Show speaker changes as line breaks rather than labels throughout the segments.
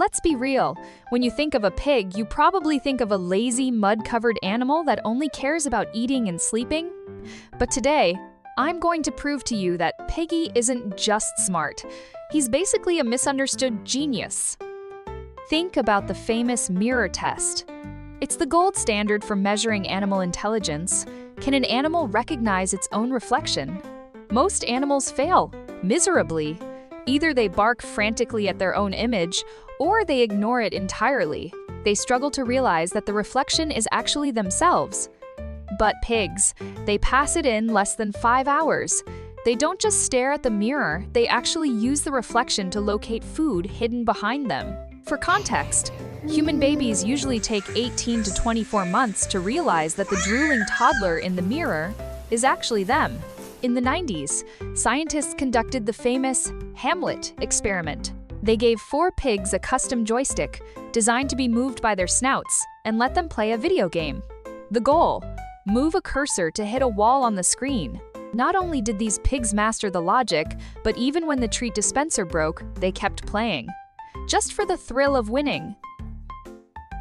Let's be real. When you think of a pig, you probably think of a lazy, mud-covered animal that only cares about eating and sleeping. But today, I'm going to prove to you that Piggy isn't just smart. He's basically a misunderstood genius. Think about the famous mirror test. It's the gold standard for measuring animal intelligence. Can an animal recognize its own reflection? Most animals fail, miserably. Either they bark frantically at their own image, or they ignore it entirely. They struggle to realize that the reflection is actually themselves. But pigs, they pass it in less than 5 hours. They don't just stare at the mirror, they actually use the reflection to locate food hidden behind them. For context, human babies usually take 18 to 24 months to realize that the drooling toddler in the mirror is actually them. In the 90s, scientists conducted the famous Hamlet experiment. They gave 4 pigs a custom joystick designed to be moved by their snouts and let them play a video game. The goal: move a cursor to hit a wall on the screen. Not only did these pigs master the logic, but even when the treat dispenser broke, they kept playing, just for the thrill of winning.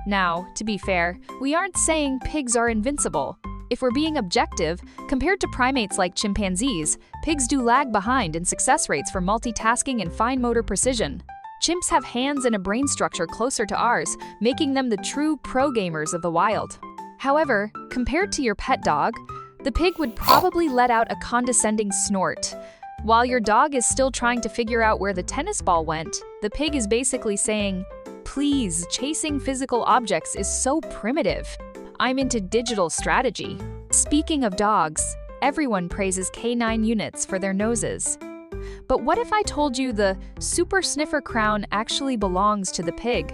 Now, to be fair, we aren't saying pigs are invincible. If we're being objective, compared to primates like chimpanzees, pigs do lag behind in success rates for multitasking and fine motor precision. Chimps have hands and a brain structure closer to ours, making them the true pro gamers of the wild. However, compared to your pet dog, the pig would probably let out a condescending snort. While your dog is still trying to figure out where the tennis ball went, the pig is basically saying, "Please, chasing physical objects is so primitive. I'm into digital strategy." Speaking of dogs, everyone praises canine units for their noses. But what if I told you the super sniffer crown actually belongs to the pig?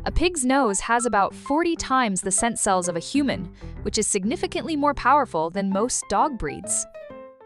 A pig's nose has about 40 times the scent cells of a human, which is significantly more powerful than most dog breeds.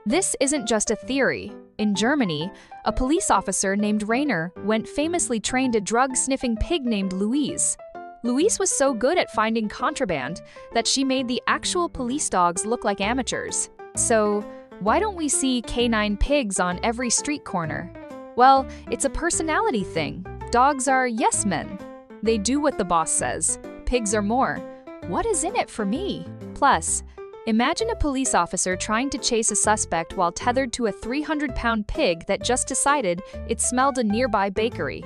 This isn't just a theory. In Germany, a police officer named Rainer went famously trained a drug-sniffing pig named Louise. Louise was so good at finding contraband that she made the actual police dogs look like amateurs. So, why don't we see canine pigs on every street corner? Well, it's a personality thing. Dogs are yes men. They do what the boss says. Pigs are more. What is in it for me? Plus, imagine a police officer trying to chase a suspect while tethered to a 300-pound pig that just decided it smelled a nearby bakery.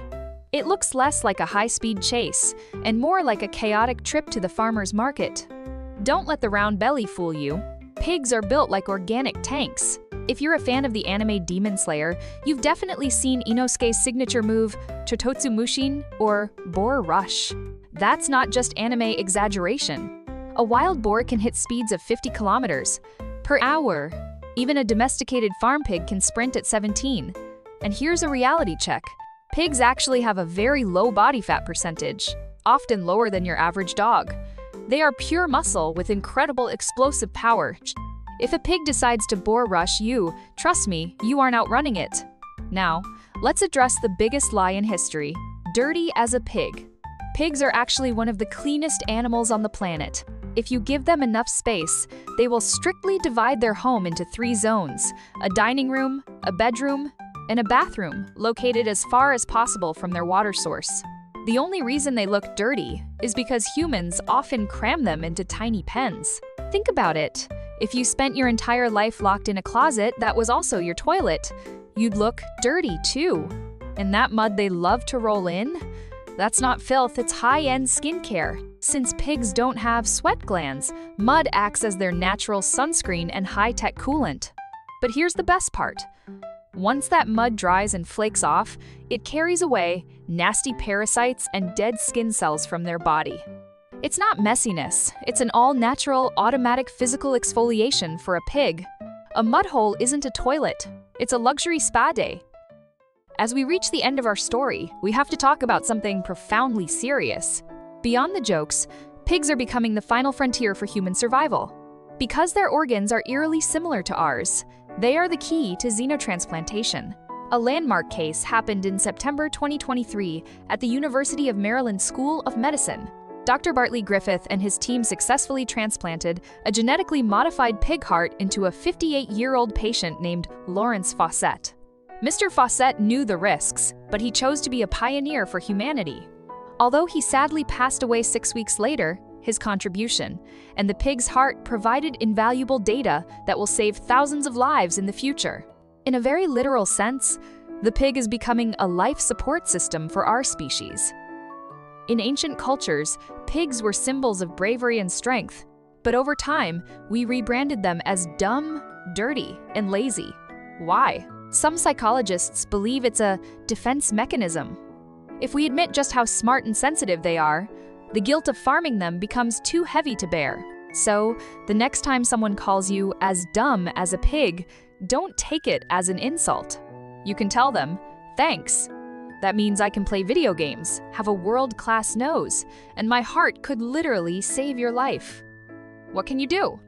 It looks less like a high-speed chase and more like a chaotic trip to the farmer's market. Don't let the round belly fool you. Pigs are built like organic tanks. If you're a fan of the anime Demon Slayer, you've definitely seen Inosuke's signature move, Chototsu Moushin, or Boar Rush. That's not just anime exaggeration. A wild boar can hit speeds of 50 kilometers per hour. Even a domesticated farm pig can sprint at 17. And here's a reality check. Pigs actually have a very low body fat percentage, often lower than your average dog. They are pure muscle with incredible explosive power. If a pig decides to boar rush you, trust me, you aren't outrunning it. Now, let's address the biggest lie in history: dirty as a pig. Pigs are actually one of the cleanest animals on the planet. If you give them enough space, they will strictly divide their home into 3 zones: a dining room, a bedroom, and a bathroom, located as far as possible from their water source. The only reason they look dirty is because humans often cram them into tiny pens. Think about it. If you spent your entire life locked in a closet that was also your toilet, you'd look dirty too. And that mud they love to roll in? That's not filth, it's high-end skincare. Since pigs don't have sweat glands, mud acts as their natural sunscreen and high-tech coolant. But here's the best part. Once that mud dries and flakes off, it carries away nasty parasites and dead skin cells from their body. It's not messiness, it's an all-natural, automatic physical exfoliation for a pig. A mud hole isn't a toilet, it's a luxury spa day. As we reach the end of our story, we have to talk about something profoundly serious. Beyond the jokes, pigs are becoming the final frontier for human survival. Because their organs are eerily similar to ours, they are the key to xenotransplantation. A landmark case happened in September 2023 at the University of Maryland School of Medicine. Dr. Bartley Griffith and his team successfully transplanted a genetically modified pig heart into a 58-year-old patient named Lawrence Fawcett. Mr. Fawcett knew the risks, but he chose to be a pioneer for humanity. Although he sadly passed away 6 weeks later, his contribution and the pig's heart provided invaluable data that will save thousands of lives in the future. In a very literal sense, the pig is becoming a life support system for our species. In ancient cultures, pigs were symbols of bravery and strength, but over time, we rebranded them as dumb, dirty, and lazy. Why? Some psychologists believe it's a defense mechanism. If we admit just how smart and sensitive they are, the guilt of farming them becomes too heavy to bear. So, the next time someone calls you as dumb as a pig, don't take it as an insult. You can tell them, "Thanks. That means I can play video games, have a world-class nose, and my heart could literally save your life." What can you do?